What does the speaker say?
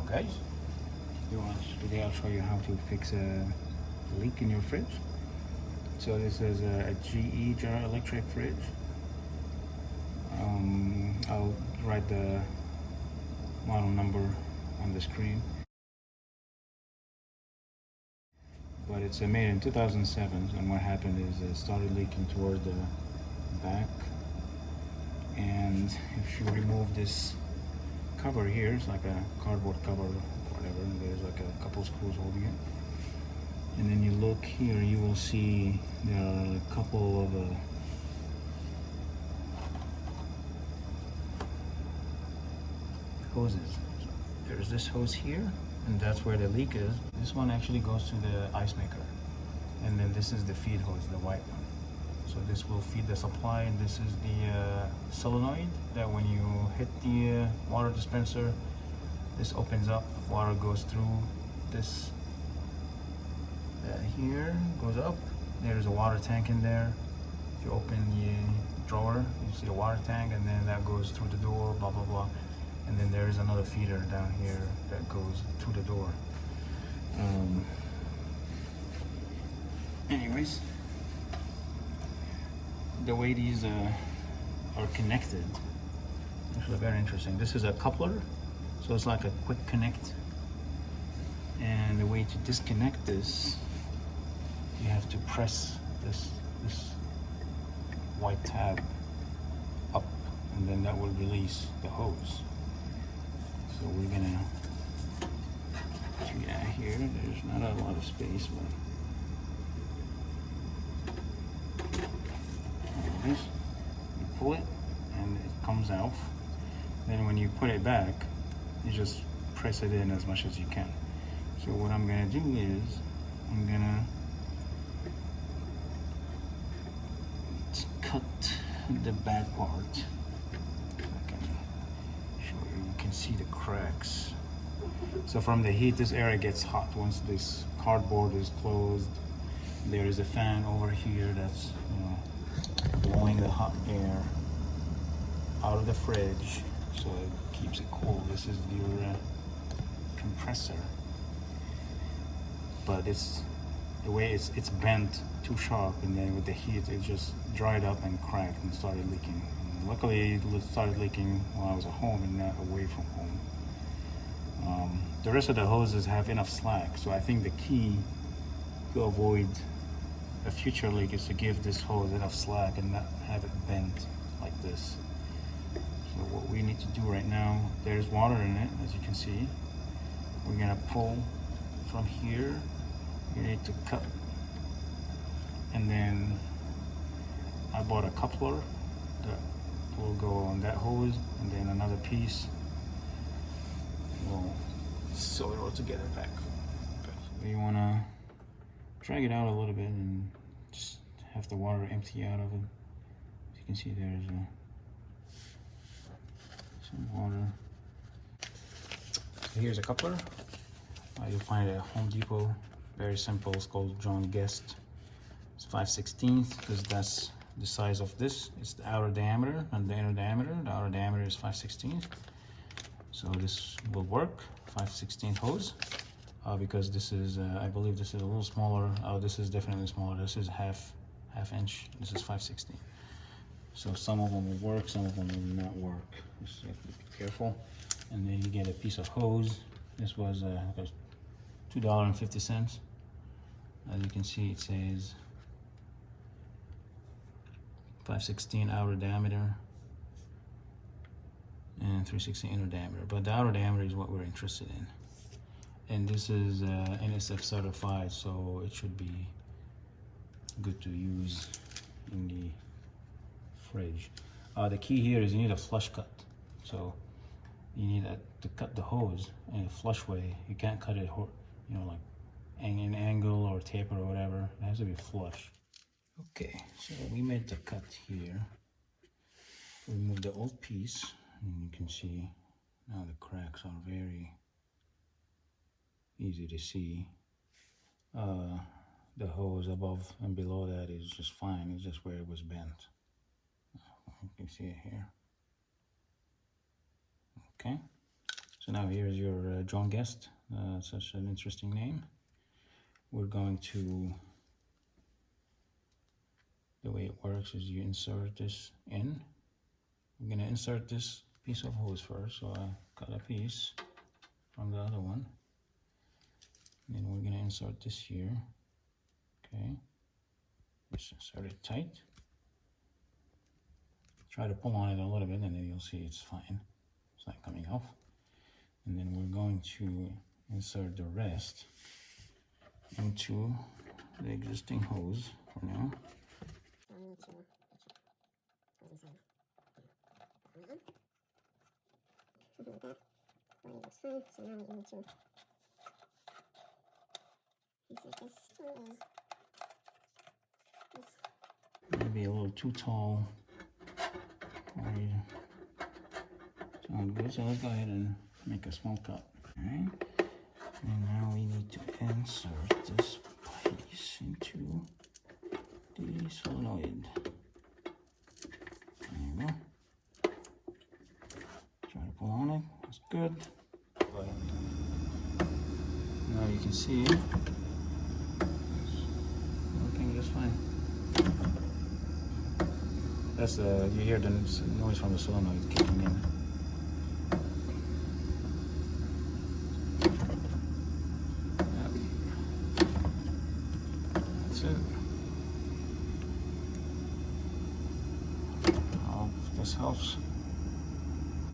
guys, today I'll show you how to fix a leak in your fridge. So this is a GE General Electric fridge. I'll write the model number on the screen, but it's made in 2007, and what happened is it started leaking toward the back, and if you remove this cover here, it's like a cardboard cover or whatever, and there's like a couple screws holding it, and then you look here, you will see there are a couple of hoses. So there's this hose here, and that's where the leak is. This one actually goes to the ice maker, and then this is the feed hose, the white one. So this will feed the supply, and this is the solenoid that when you hit the water dispenser, this opens up, water goes through this here, goes up. There's a water tank in there. If you open the drawer, you see the water tank, and then that goes through the door, blah blah blah. And then there is another feeder down here that goes to the door. Anyways, the way these are connected, actually very interesting. This is a coupler, so it's like a quick connect. And the way to disconnect this, you have to press this white tab up, and then that will release the hose. So we're gonna do that here. There's not a lot of space, but there it is. You pull it and it comes out. Then when you put it back, you just press it in as much as you can. So what I'm gonna do is I'm gonna cut the bad part. You can see the cracks. So from the heat, this area gets hot. Once this cardboard is closed, there is a fan over here that's blowing the hot air out of the fridge, so it keeps it cool. This is your compressor, but it's the way it's bent too sharp, and then with the heat it just dried up and cracked and started leaking. And luckily it started leaking while I was at home and not away from home. The rest of the hoses have enough slack, so I think the key to avoid a future leak is to give this hose enough slack and not have it bent like this. So what we need to do right now, there's water in it, as you can see. We're gonna pull from here. You need to cut, and then I bought a coupler that will go on that hose, and then another piece will sew it all together back. Okay. You want to drag it out a little bit and just have the water empty out of it. As you can see, there's some water. So here's a coupler. You'll find it at Home Depot. Very simple. It's called John Guest. It's 5/16 because that's the size of this. It's the outer diameter and the inner diameter. The outer diameter is 5/16. So this will work. 5/16 hose. Because this is, I believe this is a little smaller. Oh, this is definitely smaller. This is half inch. This is 5/16. So some of them will work, some of them will not work. Just have to be careful. And then you get a piece of hose. This was $2.50. As you can see, it says 5/16 outer diameter and 3/16 inner diameter. But the outer diameter is what we're interested in. And this is NSF certified, so it should be good to use in the fridge. The key here is you need a flush cut. So you need to cut the hose in a flush way. You can't cut it, like in an angle or taper or whatever. It has to be flush. Okay, so we made the cut here. Remove the old piece, and you can see now the cracks are very easy to see. The hose above and below that is just fine. It's just where it was bent. You can see it here. Okay, So now here's your John Guest, such an interesting name. We're going to, the way it works is you insert this in. We're going to insert this piece of hose first, so I cut a piece from the other one. And then we're going to insert this here. Okay, just insert it tight. Try to pull on it a little bit and then you'll see it's fine. It's not coming off. And then we're going to insert the rest into the existing hose for now. Maybe a little too tall. Sounds good, so let's go ahead and make a small cut. Alright, and now we need to insert this piece into the solenoid. There you go. Try to pull on it, that's good. Now you can see it's working just fine. That's you hear the noise from the solenoid kicking in. That's it. I hope this helps.